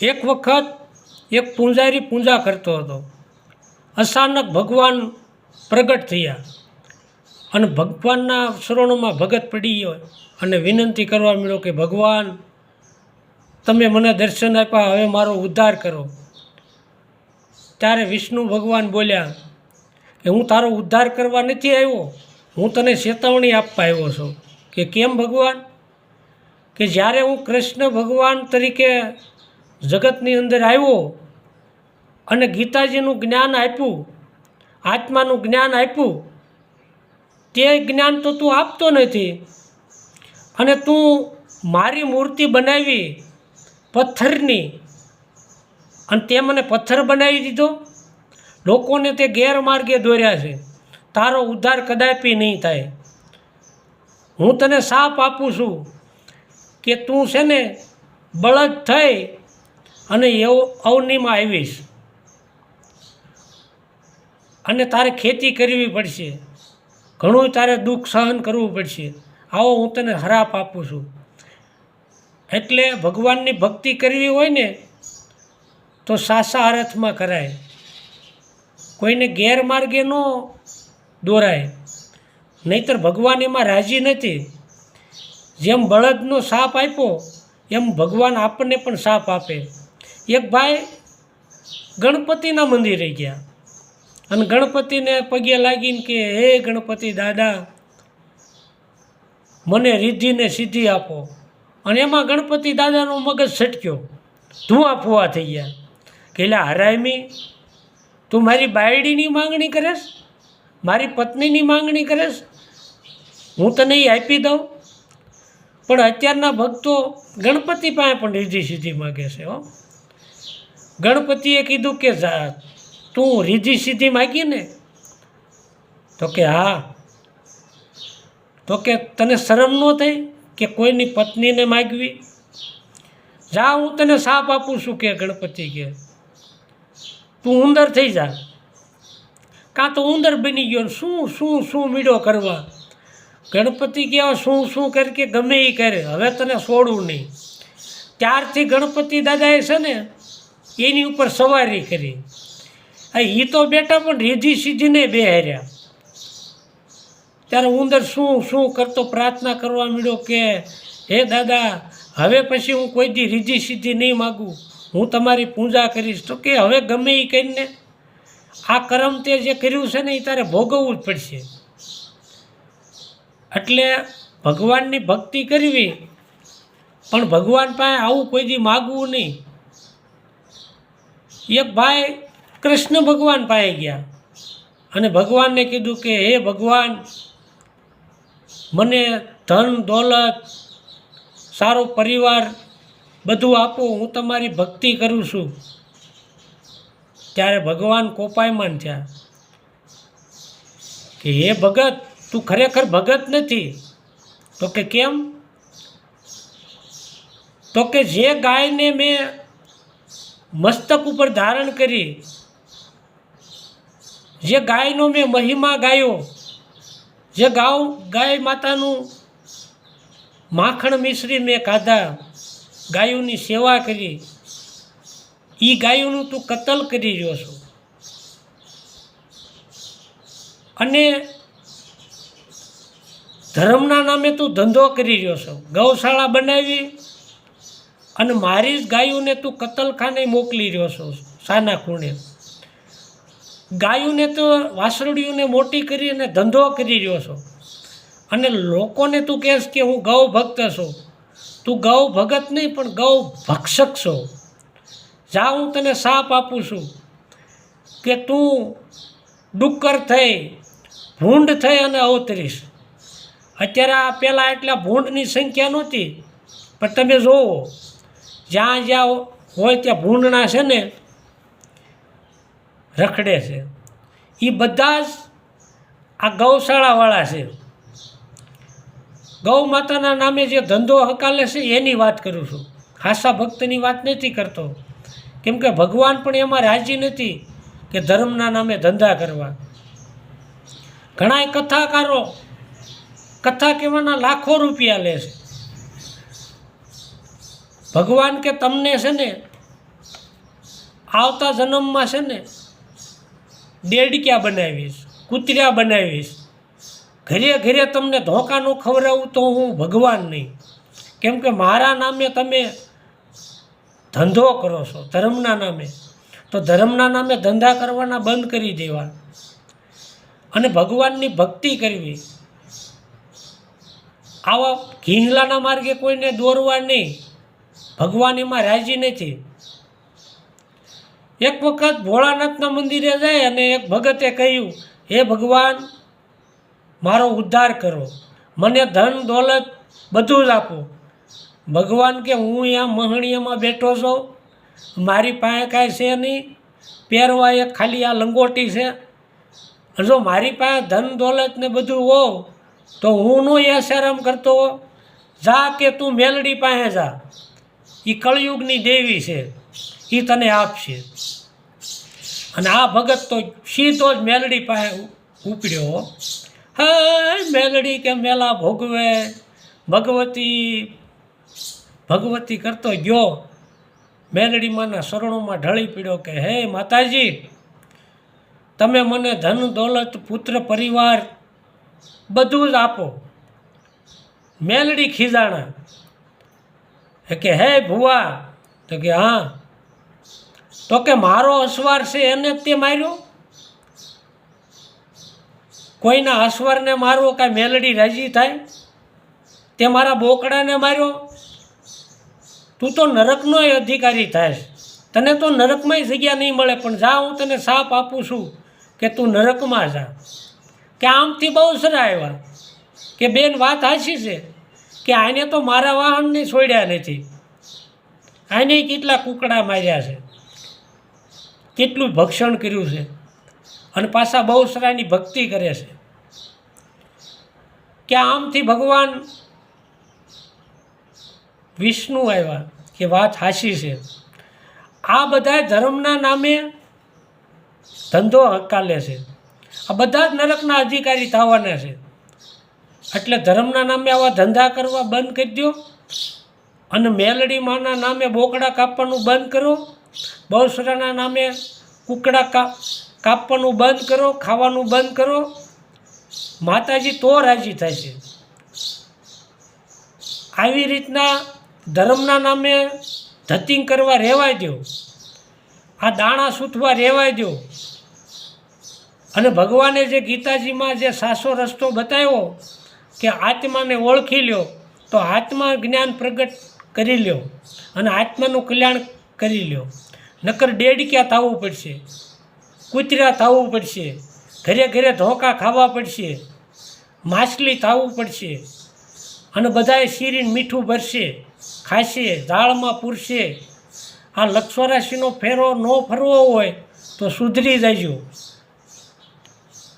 એક વખત એક પૂંજારી પૂજા કરતો હતો. અચાનક ભગવાન પ્રગટ થયા અને ભગવાનના શરણોમાં ભગત પડી ગયો અને વિનંતી કરવા મળ્યો કે ભગવાન, તમે મને દર્શન આપ્યા, હવે મારો ઉદ્ધાર કરો. ત્યારે વિષ્ણુ ભગવાન બોલ્યા કે હું તારો ઉદ્ધાર કરવા નથી આવ્યો, હું તને ચેતવણી આપવા આવ્યો છું. કે કેમ ભગવાન? કે જ્યારે હું કૃષ્ણ ભગવાન તરીકે જગતની અંદર આવ્યો અને ગીતાજીનું જ્ઞાન આપ્યું, આત્માનું જ્ઞાન આપ્યું, તે જ્ઞાન તો તું આપતો નથી અને તું મારી મૂર્તિ બનાવી પથ્થરની અને તે મને પથ્થર બનાવી દીધો. લોકોને તે ગેરમાર્ગે દોર્યા છે. તારો ઉદ્ધાર કદાપી નહીં થાય. હું તને શાપ આપું છું કે તું છે ને બળદ થઈ અને અવનીમાં આવીશ અને તારે ખેતી કરવી પડશે, ઘણું તારે દુઃખ સહન કરવું પડશે. આવો હું તને હરાપ આપું છું. એટલે ભગવાનની ભક્તિ કરવી હોય ને તો સાચા અર્થમાં કરાય, કોઈને ગેરમાર્ગે ન દોરાય, નહીંતર ભગવાન એમાં રાજી નથી. જેમ બળદનો શાપ આપ્યો એમ ભગવાન આપણને પણ શાપ આપે. એક ભાઈ ગણપતિના મંદિરે ગયા અને ગણપતિને પગે લાગીને કે હે ગણપતિ દાદા, મને રિદ્ધિને સિદ્ધિ આપો. અને એમાં ગણપતિ દાદાનો મગજ છટક્યો, ધુઆ ફુવા થઈ ગયા. કે એટલે હરામી, તું મારી બાયડીની માંગણી કરેશ, મારી પત્નીની માંગણી કરેશ, હું તને એ આપી દઉં. પણ અત્યારના ભક્તો ગણપતિ પાસે પણ રીધિ સિદ્ધિ માગે છે. ગણપતિએ કીધું કે તું રીધિ સિદ્ધિ માગી ને? તો કે હા. તો કે તને શરમ ન થઈ કે કોઈની પત્નીને માગવી? જા, હું તને શાપ આપું છું કે ગણપતિ કે તું ઉંદર થઈ જા. કાં તો ઉંદર બની ગયો, શું શું શું મીડો કરવા. ગણપતિ કહેવા શું શું કરે કે ગમે એ કરે, હવે તને છોડવું નહીં. ત્યારથી ગણપતિ દાદાએ છે ને એની ઉપર સવારી કરી. એ તો બેટા પણ રીધિ સિદ્ધિને બે હાર્યા. ત્યારે ઉંદર શું શું કરતો પ્રાર્થના કરવા માંડ્યો કે હે દાદા, હવે પછી હું કોઈ દી રીધિ સિદ્ધિ નહીં માગું, હું તમારી પૂજા કરીશ. તો કે હવે ગમે એ કરીને આ કર્મ તે જે કર્યું છે ને એ તારે ભોગવવું જ પડશે. એટલે ભગવાનની ભક્તિ કરવી, પણ ભગવાન પાસે આવું કોઈ દી માગવું નહીં. એક ભાઈ કૃષ્ણ ભગવાન પાસે ગયા અને ભગવાનને કીધું કે હે ભગવાન, મને ધન દોલત, સારો પરિવાર બધું આપો, હું તમારી ભક્તિ કરું છું. ત્યારે ભગવાન કોપાયમાન થયા કે હે ભગત, તું ખરેખર ભગત નથી. તો કે કેમ? તો કે જે ગાયને મેં મસ્તક ઉપર ધારણ કરી, જે ગાયનો મેં મહિમા ગાયો, જે ગાય માતાનું માખણ મિશ્રી મેં ખાધા, ગાયોની સેવા કરી, એ ગાયોનું તું કતલ કરી રહ્યો છો. અને ધર્મના નામે તું ધંધો કરી રહ્યો છો. ગૌશાળા બનાવી અને મારી જ ગાયોને તું કતલખાને મોકલી રહ્યો છો સાના ખૂણે. ગાયોને તો વાસરડીઓને મોટી કરી અને ધંધો કરી રહ્યો છો. અને લોકોને તું કહેશ કે હું ગૌ ભક્ત છું. તું ગૌ ભગત નહીં પણ ગૌ ભક્ષક છો. જા, હું તને શાપ આપું છું કે તું ડુક્કર થઈ, ભૂંડ થઈ અને અવતરીશ. અત્યારે આ પહેલાં એટલા ભૂંડની સંખ્યા નહોતી, પણ તમે જુઓ જ્યાં જ્યાં હોય ત્યાં ભૂંડના છે ને રખડે છે. એ બધા જ આ ગૌશાળાવાળા છે. ગૌ માતાના નામે જે ધંધો હકાલે છે એની વાત કરું છું, ખાસા ભક્તની વાત નથી કરતો. કેમ કે ભગવાન પણ એમાં રાજી નથી કે ધર્મના નામે ધંધા કરવા. ઘણા કથાકારો કથા કહેવાના લાખો રૂપિયા લે છે. ભગવાન કે તમને છે ને આવતા જન્મમાં છે ને દેડક્યા બનાવીશ, કૂતર્યા બનાવીશ, ઘરે ઘરે તમને ધોકા ન ખવડાવું તો હું ભગવાન નહીં. કેમ કે મારા નામે તમે ધંધો કરો છો ધર્મના નામે, તો ધર્મના નામે ધંધા કરવાના બંધ કરી દેવા અને ભગવાનની ભક્તિ કરવી. આવા ઘીંગલાના માર્ગે કોઈને દોરવા નહીં, ભગવાન એમાં રાજી નથી. એક વખત ભોળાનાથના મંદિરે જાય અને એક ભગતે કહ્યું, હે ભગવાન, મારો ઉદ્ધાર કરો, મને ધન દોલત બધું જ આપો. ભગવાન કે હું અહીંયા મહણીયામાં બેઠો છું, મારી પાસે કાંઈ છે નહીં, પહેરવા એક ખાલી આ લંગોટી છે. જો મારી પાસે ધન દોલત ને બધું હો તો હું નો એસારામ કરતો હો. જા કે તું મેલડી પાસે જા, એ કળયુગની દેવી છે, એ તને આપશે. અને આ ભગત તો સીધો જ મેલડી પાસે ઉપડ્યો. હે મેલડી કે મેલા ભોગવે, ભગવતી ભગવતી કરતો ગયો. મેલડી માના શરણોમાં ઢળી પડ્યો કે હે માતાજી, તમે મને ધન દોલત પુત્ર પરિવાર બધું જ આપો. મેલડી ખીજાણા કે હે ભુવા, તો કે હા, તો કે મારો અસવાર છે એને જ તે માર્યો. કોઈના અસવારને મારવો કાંઈ મેલડી રાજી થાય? તે મારા બોકડાને માર્યો. તું તો નરકનોય અધિકારી થાય, તને તો નરકમાંય જગ્યા નહીં મળે. પણ જા, હું તને સાપ આપું છું કે તું નરકમાં જા. કે આમથી બહુ સરા આવ્યા કે બેન વાત સાચી છે કે આને તો મારા વાહનને છોડ્યા નથી, આને કેટલા કુકડા માર્યા છે, કેટલું ભક્ષણ કર્યું છે, અને પાછા બહુ સરાની ભક્તિ કરે છે. કે આમથી ભગવાન વિષ્ણુ આવ્યા કે વાત સાચી છે. આ બધા ધર્મના નામે ધંધો હકાલે છે, આ બધા જ નરકના અધિકારી થવાના છે. એટલે ધર્મના નામે આવા ધંધા કરવા બંધ કરી દો, અને મેલડી માના નામે બોકડા કાપવાનું બંધ કરો, બહુસરાના નામે કુકડા કાપવાનું બંધ કરો, ખાવાનું બંધ કરો. માતાજી તો રાજી થાય છે. આવી રીતના ધર્મના નામે ધતિંગ કરવા રહેવાય દો, આ દાણા સૂથવા રહેવાય દો. અને ભગવાને જે ગીતાજીમાં જે સાચો રસ્તો બતાવ્યો કે આત્માને ઓળખી લ્યો, તો આત્મા જ્ઞાન પ્રગટ કરી લ્યો અને આત્માનું કલ્યાણ કરી લ્યો. નકર દેડક્યા થવું પડશે, કૂતરા થવું પડશે, ઘરે ઘરે ધોકા ખાવા પડશે, માછલી થવું પડશે, અને બધાએ શીરીને મીઠું ભરશે, ખાશે, ઝાડમાં પૂરશે. આ લક્ષ રાશિનો ફેરો ન ફરવો હોય તો સુધરી જજો.